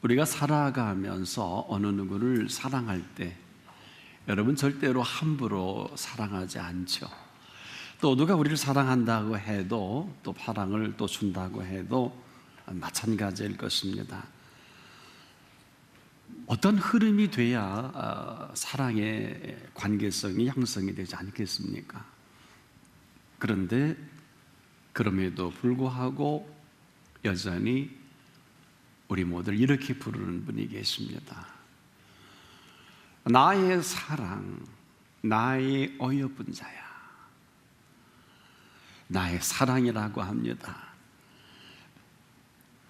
우리가 살아가면서 어느 누구를 사랑할 때 여러분 절대로 함부로 사랑하지 않죠. 또 누가 우리를 사랑한다고 해도 또 사랑을 또 준다고 해도 마찬가지일 것입니다. 어떤 흐름이 돼야 사랑의 관계성이 형성이 되지 않겠습니까? 그런데 그럼에도 불구하고 여전히 우리 모두를 이렇게 부르는 분이 계십니다. 나의 사랑, 나의 어여쁜 자야. 나의 사랑이라고 합니다.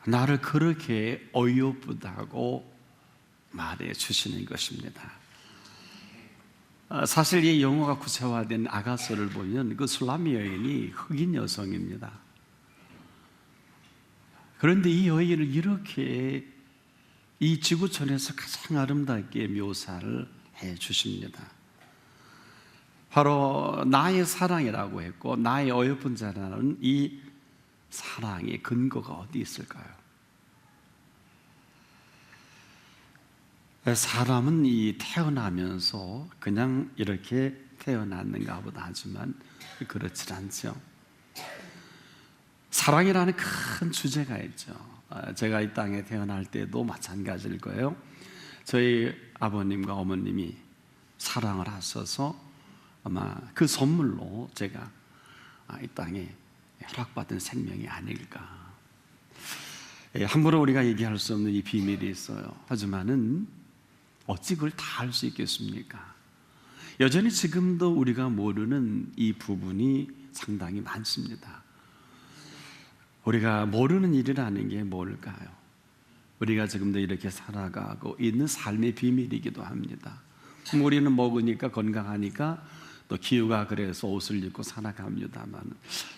나를 그렇게 어여쁘다고 말해 주시는 것입니다. 사실 이 영어가 구체화된 아가서를 보면 그 술람미 여인이 흑인 여성입니다. 그런데 이 여인을 이렇게 이 지구촌에서 가장 아름답게 묘사를 해 주십니다. 바로 나의 사랑이라고 했고 나의 어여쁜 자라는 이 사랑의 근거가 어디 있을까요? 사람은 이 태어나면서 그냥 이렇게 태어났는가 보다 하지만 그렇지 않죠. 사랑이라는 큰 주제가 있죠. 제가 이 땅에 태어날 때도 마찬가지일 거예요. 저희 아버님과 어머님이 사랑을 하셔서 아마 그 선물로 제가 이 땅에 허락받은 생명이 아닐까. 함부로 우리가 얘기할 수 없는 이 비밀이 있어요. 하지만은 어찌 그걸 다 알 수 있겠습니까? 여전히 지금도 우리가 모르는 이 부분이 상당히 많습니다. 우리가 모르는 일이라는 게 뭘까요? 우리가 지금도 이렇게 살아가고 있는 삶의 비밀이기도 합니다. 우리는 먹으니까 건강하니까 또 기후가 그래서 옷을 입고 살아갑니다만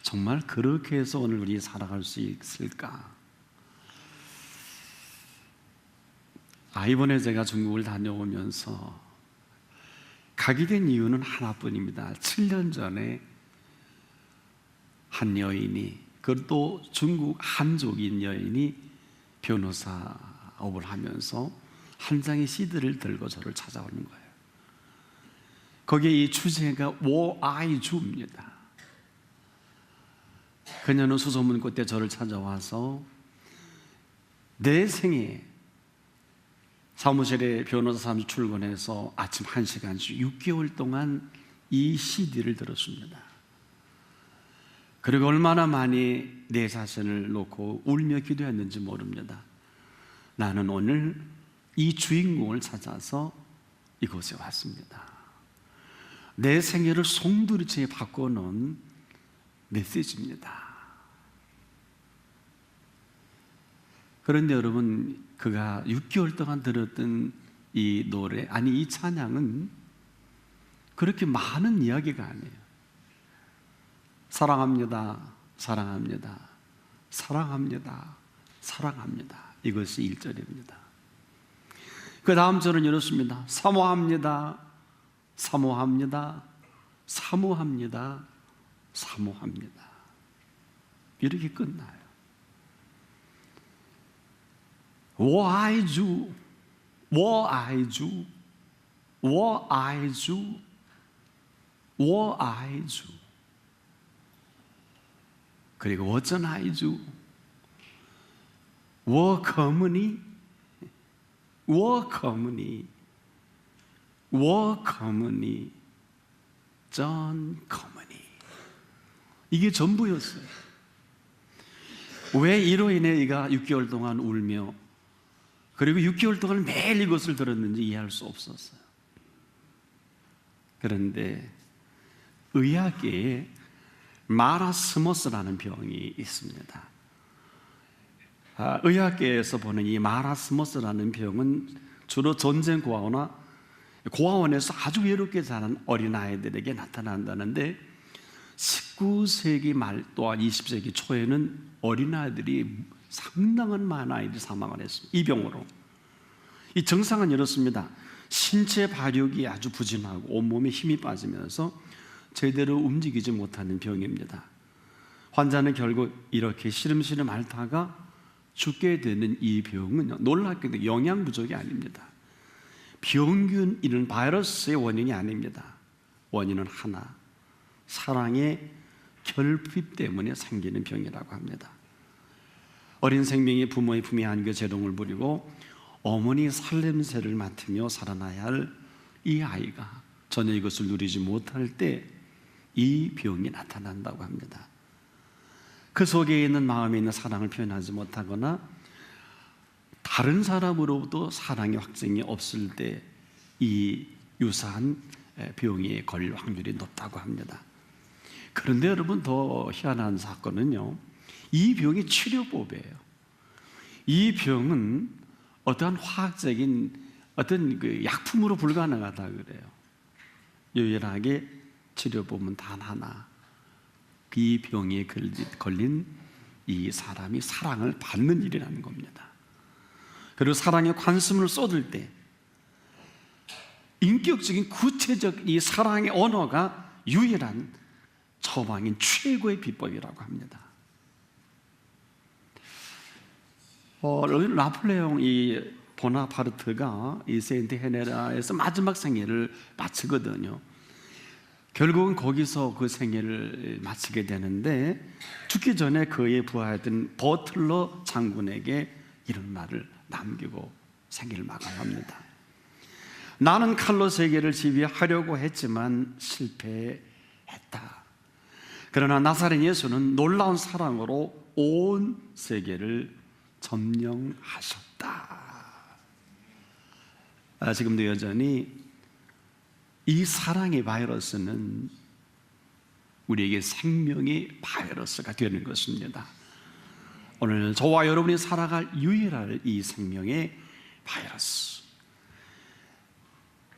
정말 그렇게 해서 오늘 우리 살아갈 수 있을까? 이번에 제가 중국을 다녀오면서 가게 된 이유는 하나뿐입니다. 7년 전에 한 여인이, 그것도 중국 한족인 여인이 변호사업을 하면서 한 장의 CD를 들고 저를 찾아오는 거예요. 거기에 이 주제가 워아이주입니다. 그녀는 수소문 끝에 저를 찾아와서 내 생에 사무실에 변호사 사무실 출근해서 아침 1시간씩 6개월 동안 이 CD를 들었습니다. 그리고 얼마나 많이 내 자신을 놓고 울며 기도했는지 모릅니다. 나는 오늘 이 주인공을 찾아서 이곳에 왔습니다. 내 생애를 송두리째 바꿔놓은 메시지입니다. 그런데 여러분, 그가 6개월 동안 들었던 이 노래, 아니 이 찬양은 그렇게 많은 이야기가 아니에요. 사랑합니다, 사랑합니다, 사랑합니다, 사랑합니다. 이것이 1절입니다. 그 다음 절은 이렇습니다. 사모합니다, 사모합니다, 사모합니다, 사모합니다. 이렇게 끝나요. 我爱主，我爱主，我爱主，我爱主。그리고 我真爱主，我渴慕你，我渴慕你，我渴慕你，真渴慕你。 이게 전부였어요. 왜 이로 인해 이가 6개월 동안 울며 그리고 6개월 동안 매일 이것을 들었는지 이해할 수 없었어요. 그런데 의학계에 마라스머스라는 병이 있습니다. 의학계에서 보는 이 마라스머스라는 병은 주로 전쟁 고아원에서 아주 외롭게 자란 어린아이들에게 나타난다는데 19세기 말 또한 20세기 초에는 어린아이들이 상당한 많은 아이들이 사망을 했습니다. 이 병으로. 이 증상은 이렇습니다. 신체 발육이 아주 부진하고 온몸에 힘이 빠지면서 제대로 움직이지 못하는 병입니다. 환자는 결국 이렇게 시름시름 앓다가 죽게 되는 이 병은 놀랍게도 영양 부족이 아닙니다. 병균 이런 바이러스의 원인이 아닙니다. 원인은 하나, 사랑의 결핍 때문에 생기는 병이라고 합니다. 어린 생명이 부모의 품에 안겨 재롱을 부리고 어머니 살냄새를 맡으며 살아나야 할 이 아이가 전혀 이것을 누리지 못할 때 이 병이 나타난다고 합니다. 그 속에 있는 마음에 있는 사랑을 표현하지 못하거나 다른 사람으로부터 사랑의 확증이 없을 때 이 유사한 병에 걸릴 확률이 높다고 합니다. 그런데 여러분, 더 희한한 사건은요, 이 병의 치료법이에요. 이 병은 어떠한 화학적인 어떤 그 약품으로 불가능하다 그래요. 유일하게 치료법은 단 하나, 이 병에 걸린 이 사람이 사랑을 받는 일이라는 겁니다. 그리고 사랑에 관심을 쏟을 때 인격적인 구체적 이 사랑의 언어가 유일한 처방인 최고의 비법이라고 합니다. 나폴레옹 이 보나파르트가 이 세인트 헤레라에서 마지막 생애를 마치거든요. 결국은 거기서 그 생애를 마치게 되는데, 죽기 전에 그의 부하였던 버틀러 장군에게 이런 말을 남기고 생애를 마감을 합니다. 나는 칼로 세계를 지배하려고 했지만 실패했다. 그러나 나사렛 예수는 놀라운 사랑으로 온 세계를 점령하셨다. 지금도 여전히 이 사랑의 바이러스는 우리에게 생명의 바이러스가 되는 것입니다. 오늘 저와 여러분이 살아갈 유일한 이 생명의 바이러스.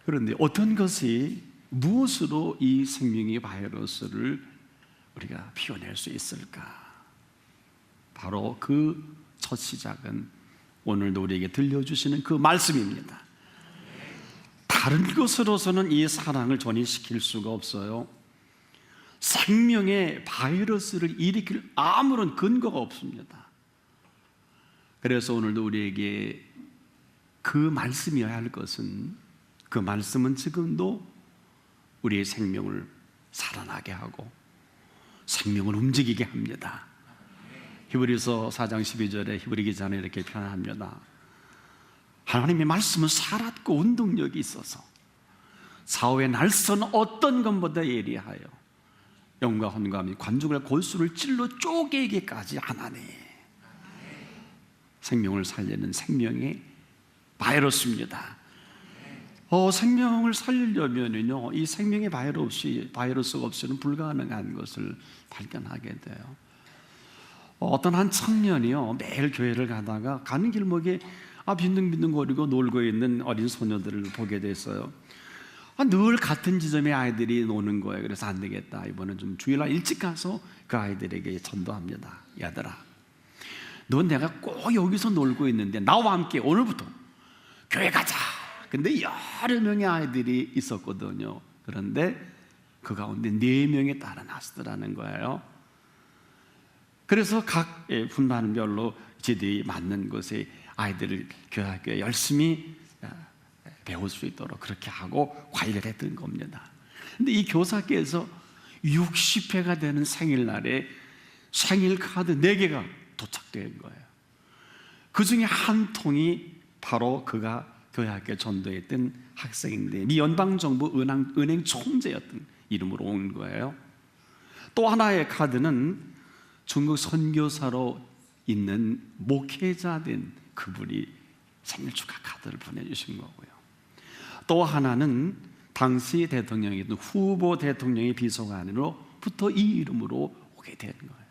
그런데 어떤 것이 무엇으로 이 생명의 바이러스를 우리가 피워낼 수 있을까? 바로 그 첫 시작은 오늘도 우리에게 들려주시는 그 말씀입니다. 다른 것으로서는 이 사랑을 전이시킬 수가 없어요. 생명의 바이러스를 일으킬 아무런 근거가 없습니다. 그래서 오늘도 우리에게 그 말씀이어야 할 것은, 그 말씀은 지금도 우리의 생명을 살아나게 하고 생명을 움직이게 합니다. 히브리서 4장 12절에 히브리 기자는 이렇게 표현합니다. 하나님의 말씀은 살았고 운동력이 있어서 사후의 날선 어떤 것보다 예리하여 영과 혼과 및 관중과 골수를 찔러 쪼개기까지 하나니, 생명을 살리는 생명의 바이러스입니다. 생명을 살리려면요, 이 생명의 바이러스가 없이는 불가능한 것을 발견하게 돼요. 어떤 한 청년이요, 매일 교회를 가다가 가는 길목에 빈둥빈둥거리고 놀고 있는 어린 소녀들을 보게 됐어요. 늘 같은 지점에 아이들이 노는 거예요. 그래서 안 되겠다, 이번엔 좀 주일날 일찍 가서 그 아이들에게 전도합니다. 얘들아, 넌 내가 꼭 여기서 놀고 있는데 나와 함께 오늘부터 교회 가자. 근데 여러 명의 아이들이 있었거든요. 그런데 그 가운데 4명의 딸은 하시더라는 거예요. 그래서 각 분반별로 제대로 맞는 곳에 아이들을 교회 열심히 배울 수 있도록 그렇게 하고 관리를 했던 겁니다. 근데 이 교사께서 60회가 되는 생일날에 생일 카드 4개가 도착된 거예요. 그 중에 한 통이 바로 그가 교회 학교에 전도했던 학생인데, 미 연방정부 은행 총재였던 이름으로 온 거예요. 또 하나의 카드는 중국 선교사로 있는 목회자 된 그분이 생일 축하 카드를 보내주신 거고요. 또 하나는 당시 대통령이었던 후보 대통령의 비서관으로부터 이 이름으로 오게 된 거예요.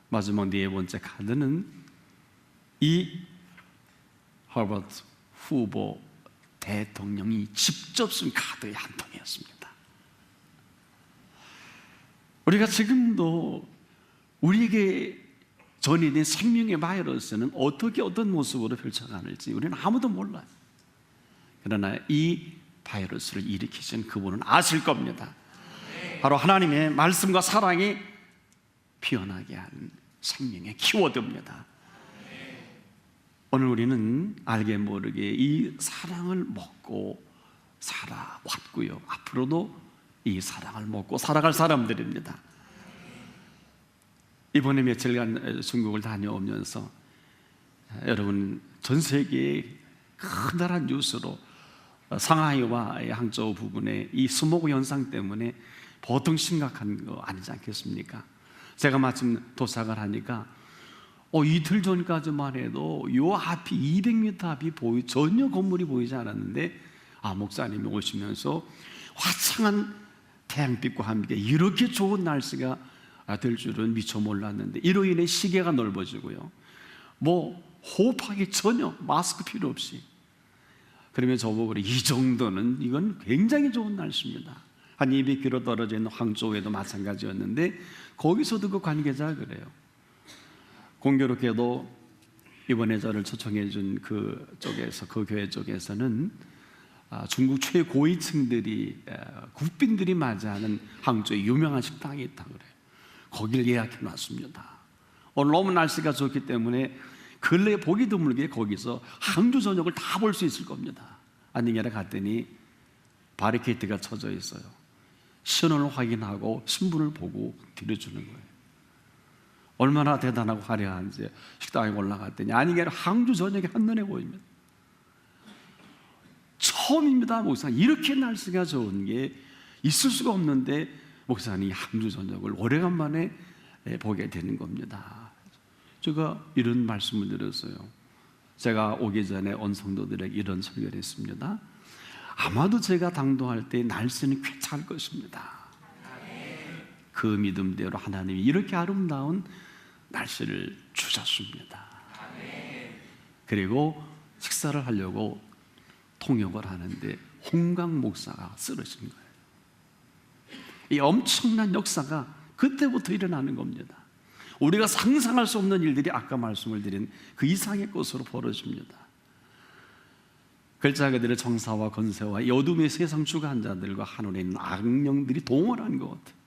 마지막 4번째 카드는 이 허버트 후보 대통령이 직접 쓴 카드의 한 통이었습니다. 우리가 지금도 우리에게 전이된 생명의 바이러스는 어떻게 어떤 모습으로 펼쳐가는지 우리는 아무도 몰라요. 그러나 이 바이러스를 일으키신 그분은 아실 겁니다. 바로 하나님의 말씀과 사랑이 피어나게 하는 생명의 키워드입니다. 오늘 우리는 알게 모르게 이 사랑을 먹고 살아왔고요, 앞으로도 이 사랑을 먹고 살아갈 사람들입니다. 이번에 며칠간 중국을 다녀오면서 여러분, 전 세계의 커다란 뉴스로 상하이와 항저우 부분의 이 스모그 현상 때문에 보통 심각한 거 아니지 않겠습니까? 제가 마침 도착을 하니까 이틀 전까지만 해도 요 앞이 200m 앞이 전혀 건물이 보이지 않았는데, 목사님이 오시면서 화창한 태양빛과 함께 이렇게 좋은 날씨가 될 줄은 미처 몰랐는데, 이로 인해 시계가 넓어지고요, 호흡하기 전혀 마스크 필요 없이. 그러면 저보고 이 정도는 이건 굉장히 좋은 날씨입니다. 한 200km 떨어져 있는 황저우에도 마찬가지였는데, 거기서도 그 관계자가 그래요. 공교롭게도 이번에 저를 초청해 준 그 교회 쪽에서는 중국 최고위층들이, 국빈들이 맞이하는 항저우에 유명한 식당이 있다고 그래요. 거기를 예약해 놨습니다. 오늘 너무 날씨가 좋기 때문에 근래에 보기 드물게 거기서 항주 저녁을 다 볼 수 있을 겁니다. 안녕하러 갔더니 바리케이트가 쳐져 있어요. 신원을 확인하고 신분을 보고 드려주는 거예요. 얼마나 대단하고 화려한지 식당에 올라갔더니 안녕하러 항주 저녁이 한눈에 보입니다. 처음입니다, 목사님. 이렇게 날씨가 좋은 게 있을 수가 없는데 목사님이 항주 저녁을 오래간만에 보게 되는 겁니다. 제가 이런 말씀을 드렸어요. 제가 오기 전에 온 성도들에게 이런 설교를 했습니다. 아마도 제가 당도할 때 날씨는 괜찮을 것입니다. 그 믿음대로 하나님이 이렇게 아름다운 날씨를 주셨습니다. 그리고 식사를 하려고 통역을 하는데 홍강 목사가 쓰러진 거예요. 이 엄청난 역사가 그때부터 일어나는 겁니다. 우리가 상상할 수 없는 일들이 아까 말씀을 드린 그 이상의 것으로 벌어집니다. 글자 그대로 정사와 건세와 어둠의 세상 주관자들과 하늘에 있는 악령들이 동원한 것 같아요.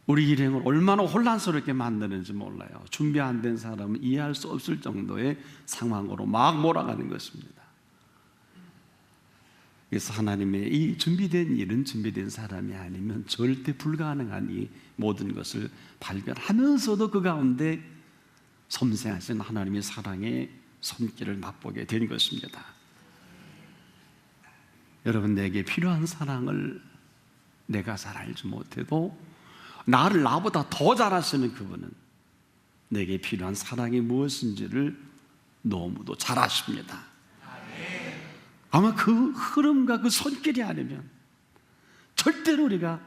우리 일행을 얼마나 혼란스럽게 만드는지 몰라요. 준비 안 된 사람은 이해할 수 없을 정도의 상황으로 막 몰아가는 것입니다. 그래서 하나님의 이 준비된 일은 준비된 사람이 아니면 절대 불가능한 이 모든 것을 발견하면서도 그 가운데 섬세하신 하나님의 사랑의 손길을 맛보게 된 것입니다. 여러분, 내게 필요한 사랑을 내가 잘 알지 못해도 나를 나보다 더 잘 아시는 그분은 내게 필요한 사랑이 무엇인지를 너무도 잘 아십니다. 아마 그 흐름과 그 손길이 아니면 절대로 우리가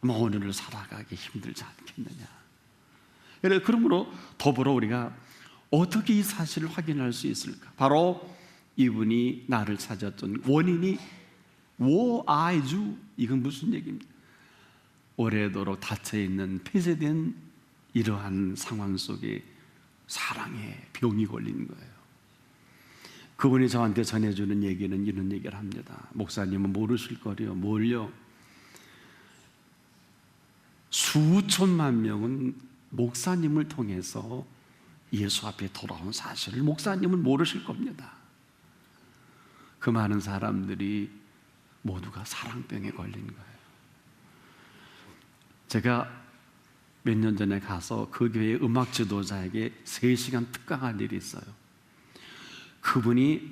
오늘을 살아가기 힘들지 않겠느냐. 그러므로 더불어 우리가 어떻게 이 사실을 확인할 수 있을까? 바로 이분이 나를 찾았던 원인이 워아이주, 이건 무슨 얘기입니까? 오래도록 닫혀있는 폐쇄된 이러한 상황 속에 사랑의 병이 걸린 거예요. 그분이 저한테 전해주는 얘기는 이런 얘기를 합니다. 목사님은 모르실 거래요. 뭘요? 수천만 명은 목사님을 통해서 예수 앞에 돌아온 사실을 목사님은 모르실 겁니다. 그 많은 사람들이 모두가 사랑병에 걸린 거예요. 제가 몇 년 전에 가서 그 교회 음악 지도자에게 3시간 특강할 일이 있어요. 그분이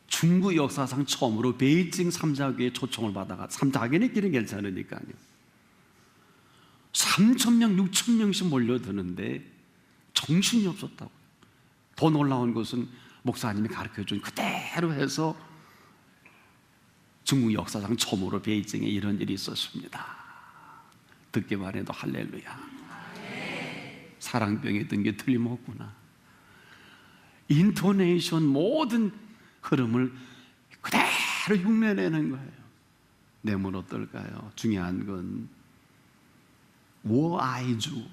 중국 역사상 처음으로 베이징 삼자교회 초청을 받아가, 자기네끼리 괜찮으니까요, 3,000명, 6,000명씩 몰려드는데 정신이 없었다고. 더 놀라운 것은 목사님이 가르쳐준 그대로 해서 중국 역사상 처음으로 베이징에 이런 일이 있었습니다. 듣기만 해도 할렐루야. 사랑병이 든 게 틀림없구나. 인토네이션 모든 흐름을 그대로 흉내내는 거예요. 내면 어떨까요? 중요한 건 워아이주,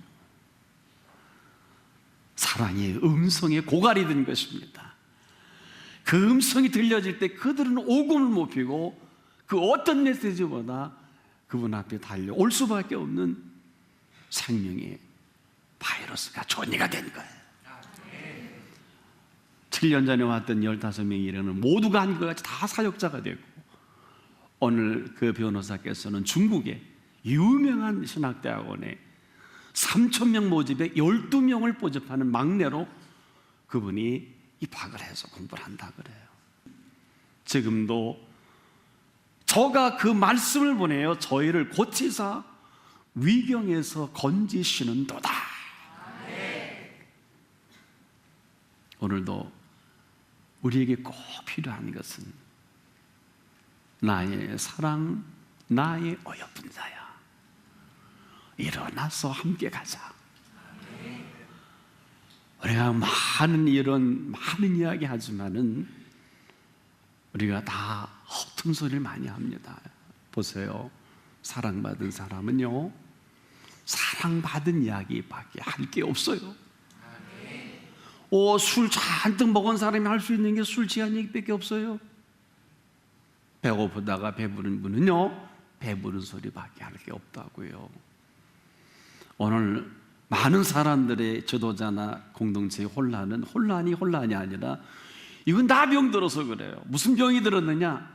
사랑의 음성에 고갈이 된 것입니다. 그 음성이 들려질 때 그들은 오금을 못 피고 그 어떤 메시지보다 그분 앞에 달려올 수밖에 없는 생명의 바이러스가 존재가 된 거예요. 7년 전에 왔던 15명이 이르는 모두가 한결같이 다 사역자가 되고, 오늘 그 변호사께서는 중국의 유명한 신학대학원에 3,000명 모집에 12명을 모집하는 막내로 그분이 입학을 해서 공부를 한다 그래요. 지금도 저가 그 말씀을 보내요. 저희를 고치사 위경에서 건지시는도다. 오늘도 우리에게 꼭 필요한 것은 나의 사랑, 나의 어여쁜 자야, 일어나서 함께 가자. 우리가 많은 이야기 하지만은 우리가 다 허튼 소리를 많이 합니다. 보세요. 사랑받은 사람은요, 사랑받은 이야기밖에 할 게 없어요. 술 잔뜩 먹은 사람이 할 수 있는 게 술 취한 얘기밖에 없어요. 배고프다가 배부른 분은요, 배부른 소리밖에 할 게 없다고요. 오늘 많은 사람들의 지도자나 공동체의 혼란이 아니라 이건 다 병들어서 그래요. 무슨 병이 들었느냐?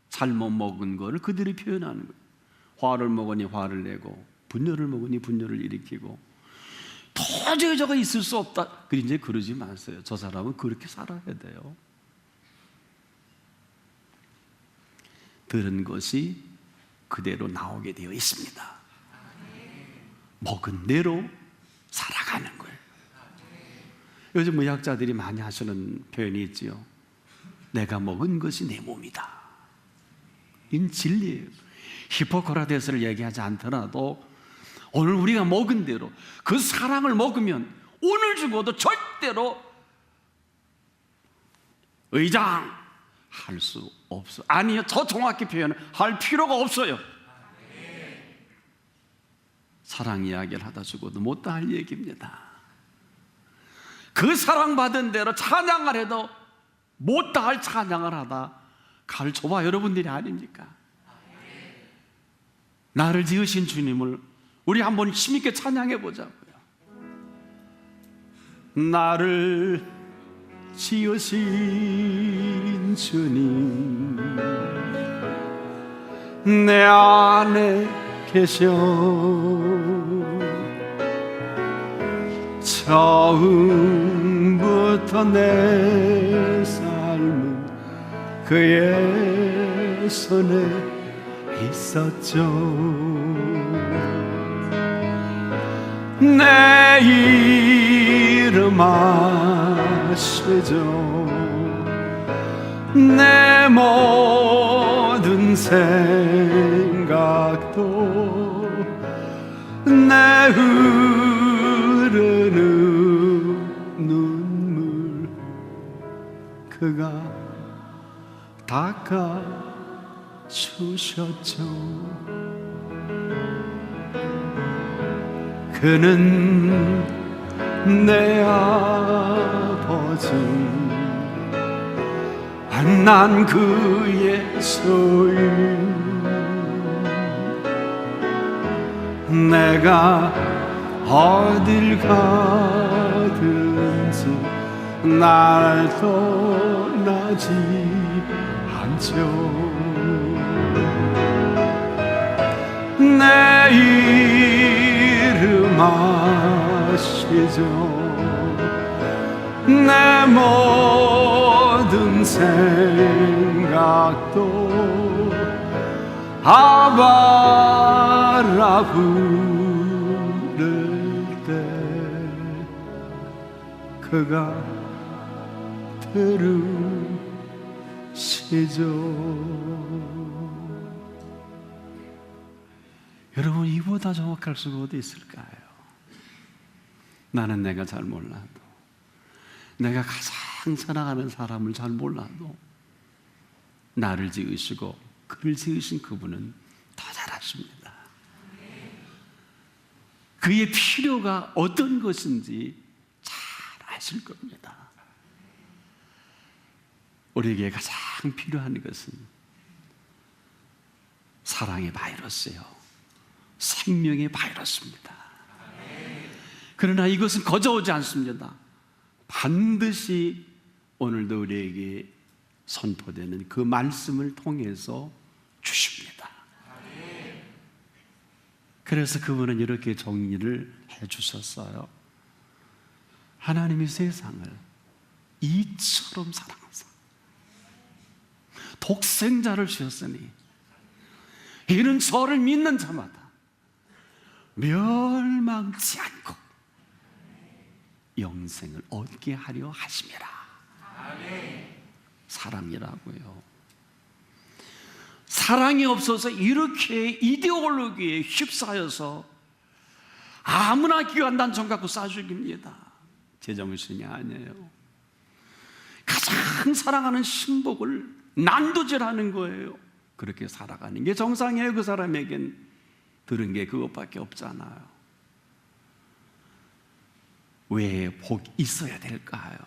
잘못 먹은 거를 그들이 표현하는 거예요. 화를 먹으니 화를 내고, 분열을 먹으니 분열을 일으키고, 도저히 저거 있을 수 없다. 이제 그러지 마세요. 저 사람은 그렇게 살아야 돼요. 들은 것이 그대로 나오게 되어 있습니다. 먹은 대로 살아가는 거예요. 요즘 의학자들이 많이 하시는 표현이 있지요. 내가 먹은 것이 내 몸이다. 이건 진리예요. 히포크라테스를 얘기하지 않더라도 오늘 우리가 먹은 대로 그 사랑을 먹으면 오늘 죽어도 절대로 의장할 수 없어. 아니요, 더 정확히 표현할 필요가 없어요. 사랑 이야기를 하다 죽어도 못다 할 얘기입니다. 그 사랑받은 대로 찬양을 해도 못다 할 찬양을 하다 갈 좁아 여러분들이 아닙니까? 나를 지으신 주님을 우리 한번 힘있게 찬양해 보자고요. 나를 지으신 주님, 내 안에 계셔. 처음부터 내 삶은 그의 손에 있었죠. 내 이름 아시죠? 내 모든 생각도 내 흐르는 눈물 그가 닦아주셨죠. 그는 내 아버지, 난 그의 소유. 내가 어딜 가든지 날 떠나지 않죠. 내 이름 아시죠? 내 모든 생각도 아바라 부를 때 그가 들으시죠. 여러분, 이보다 정확할 수가 어디 있을까요? 나는 내가 잘 몰라도, 내가 가장 사랑하는 사람을 잘 몰라도 나를 지으시고 그를 지으신 그분은 더 잘 아십니다. 그의 필요가 어떤 것인지 잘 아실 겁니다. 우리에게 가장 필요한 것은 사랑의 바이러스요, 생명의 바이러스입니다. 그러나 이것은 거저오지 않습니다. 반드시 오늘도 우리에게 선포되는 그 말씀을 통해서 주십니다. 그래서 그분은 이렇게 정리를 해주셨어요. 하나님이 세상을 이처럼 사랑하사 독생자를 주셨으니 이는 저를 믿는 자마다 멸망치 않고 영생을 얻게 하려 하심이라. 사랑이라고요. 사랑이 없어서 이렇게 이데올로기에 휩싸여서 아무나 기관단총 갖고 쏴 죽입니다. 제정신이 아니에요. 가장 사랑하는 신복을 난도질하는 거예요. 그렇게 살아가는 게 정상이에요. 그 사람에겐 들은 게 그것밖에 없잖아요. 왜 복이 있어야 될까요?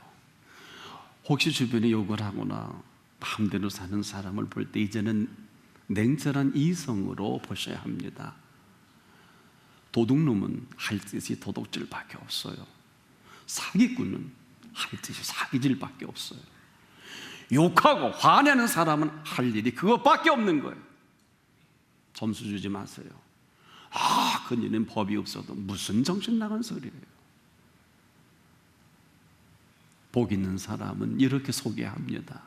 혹시 주변에 욕을 하거나 마음대로 사는 사람을 볼 때 이제는 냉철한 이성으로 보셔야 합니다. 도둑놈은 할 짓이 도둑질밖에 없어요. 사기꾼은 할 짓이 사기질밖에 없어요. 욕하고 화내는 사람은 할 일이 그것밖에 없는 거예요. 점수 주지 마세요. 그녀는 법이 없어도 무슨 정신 나간 소리예요. 복 있는 사람은 이렇게 소개합니다.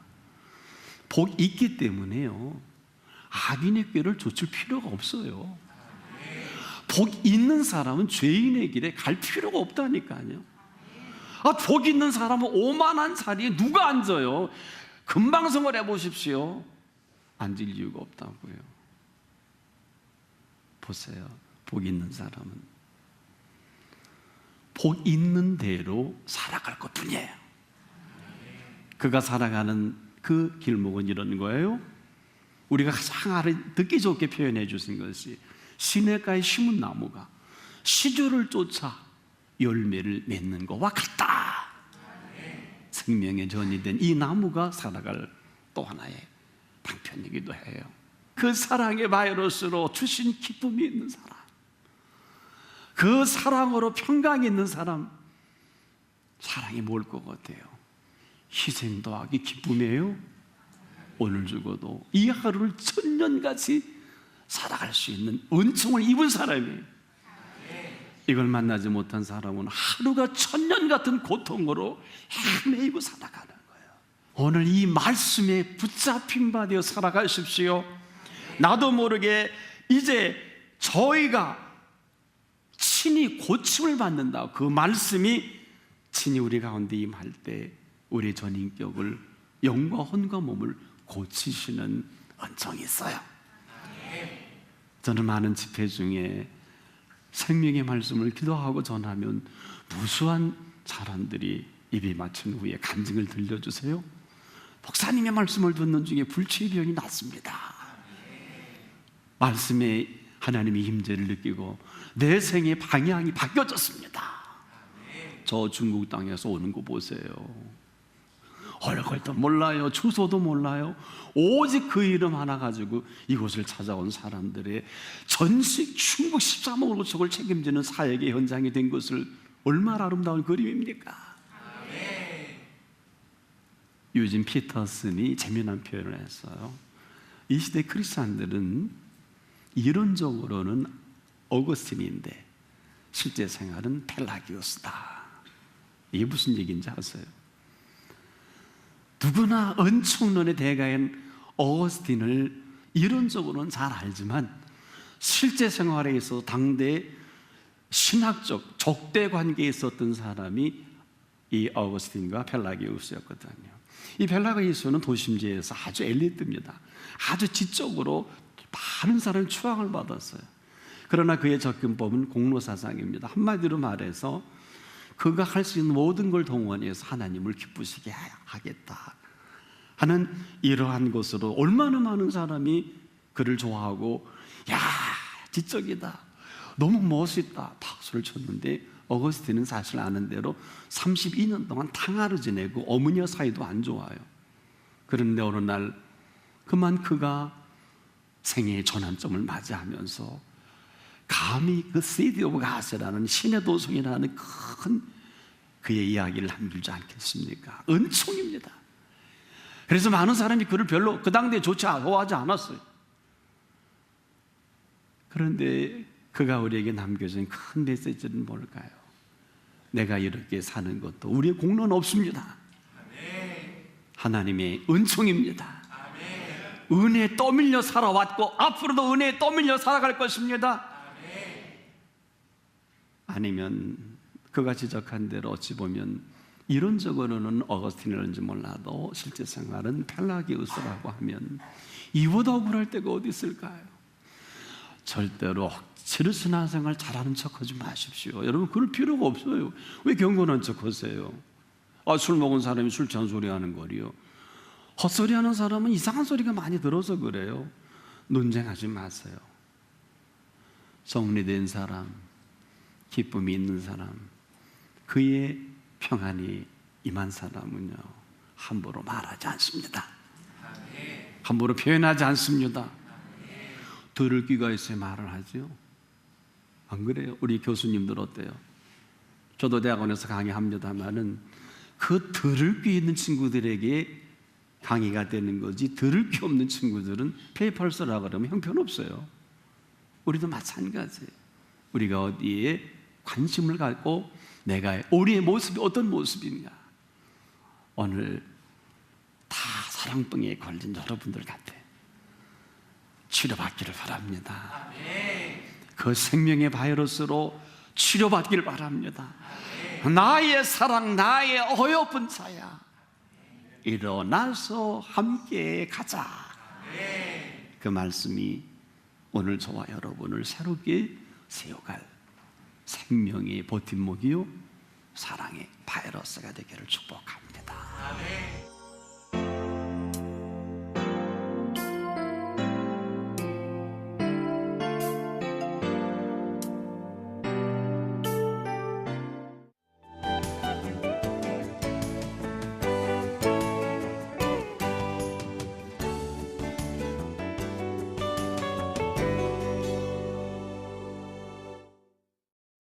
복 있기 때문에요, 악인의 꾀를 좇을 필요가 없어요. 복 있는 사람은 죄인의 길에 갈 필요가 없다니까요. 복 있는 사람은 오만한 자리에 누가 앉아요? 금방성을 해보십시오. 앉을 이유가 없다고요. 보세요. 복 있는 사람은 복 있는 대로 살아갈 것뿐이에요. 그가 살아가는 그 길목은 이런 거예요. 우리가 가장 듣기 좋게 표현해 주신 것이 시냇가에 심은 나무가 시조를 쫓아 열매를 맺는 것과 같다. 생명의 전이 된 이 나무가 살아갈 또 하나의 방편이기도 해요. 그 사랑의 바이러스로 주신 기쁨이 있는 사람, 그 사랑으로 평강이 있는 사람, 사랑이 뭘 것 같아요? 희생 더하기 기쁨이에요. 오늘 죽어도 이 하루를 천년같이 살아갈 수 있는 은총을 입은 사람이에요. 이걸 만나지 못한 사람은 하루가 천년 같은 고통으로 헤매이고 살아가는 거예요. 오늘 이 말씀에 붙잡힌 바 되어 살아가십시오. 나도 모르게 이제 저희가 친히 고침을 받는다. 그 말씀이 친히 우리 가운데 임할 때 우리 전인격을, 영과 혼과 몸을 고치시는 은총이 있어요. 저는 많은 집회 중에 생명의 말씀을 기도하고 전하면 무수한 사람들이 입이 맞춘 후에 간증을 들려주세요. 목사님의 말씀을 듣는 중에 불치병이 났습니다. 말씀에 하나님의 임재를 느끼고 내 생의 방향이 바뀌어졌습니다. 저 중국 땅에서 오는 거 보세요. 얼굴도 몰라요. 주소도 몰라요. 오직 그 이름 하나 가지고 이곳을 찾아온 사람들의 전식 중국 13억 5척을 책임지는 사역의 현장이 된 것을 얼마나 아름다운 그림입니까? 유진 피터슨이 재미난 표현을 했어요. 이 시대 크리스찬들은 이론적으로는 어거스틴인데 실제 생활은 펠라기오스다. 이게 무슨 얘기인지 아세요? 누구나 은총론의 대가인 어거스틴을 이론적으로는 잘 알지만 실제 생활에 있어서 당대 신학적 적대 관계에 있었던 사람이 이 어거스틴과 펠라기우스였거든요. 이 펠라기우스는 도심지에서 아주 엘리트입니다. 아주 지적으로 많은 사람이 추앙을 받았어요. 그러나 그의 접근법은 공로사상입니다. 한마디로 말해서 그가 할 수 있는 모든 걸 동원해서 하나님을 기쁘시게 하겠다 하는 이러한 것으로 얼마나 많은 사람이 그를 좋아하고, 야, 지적이다, 너무 멋있다 박수를 쳤는데, 어거스틴은 사실 아는 대로 32년 동안 탕하루 지내고 어머니와 사이도 안 좋아요. 그런데 어느 날 그만 그가 생애의 전환점을 맞이하면서 감히 그 시티 오브 가스라는 신의 도성이라는 큰 그의 이야기를 남기지 않겠습니까? 은총입니다. 그래서 많은 사람이 그를 별로 그 당대에 좋아하지 않았어요. 그런데 그가 우리에게 남겨준 큰 메시지는 뭘까요? 내가 이렇게 사는 것도 우리의 공로는 없습니다. 하나님의 은총입니다. 은혜에 떠밀려 살아왔고 앞으로도 은혜에 떠밀려 살아갈 것입니다. 아니면 그가 지적한 대로 어찌 보면 이론적으로는 어거스틴이라는지 몰라도 실제 생활은 펠라기우스라고 하면 이보다 억울할 때가 어디 있을까요? 절대로 억지로 신앙생활 잘하는 척하지 마십시오. 여러분 그럴 필요가 없어요. 왜 경건한 척하세요? 술 먹은 사람이 술 취한 소리 하는 거리요. 헛소리 하는 사람은 이상한 소리가 많이 들어서 그래요. 논쟁하지 마세요. 정리된 사람, 기쁨이 있는 사람, 그의 평안이 임한 사람은요 함부로 말하지 않습니다. 함부로 표현하지 않습니다. 들을 귀가 있어야 말을 하죠. 안 그래요? 우리 교수님들 어때요? 저도 대학원에서 강의합니다마는 그 들을 귀 있는 친구들에게 강의가 되는 거지 들을 귀 없는 친구들은 페이퍼를 쓰라 그러면 형편없어요. 우리도 마찬가지예요. 우리가 어디에 관심을 갖고 내가 우리의 모습이 어떤 모습이냐, 오늘 다 사랑병에 걸린 여러분들 같아 치료받기를 바랍니다. 그 생명의 바이러스로 치료받기를 바랍니다. 나의 사랑, 나의 어여쁜 자야, 일어나서 함께 가자. 그 말씀이 오늘 저와 여러분을 새롭게 세워갈 생명의 버팀목이요 사랑의 바이러스가 되기를 축복합니다.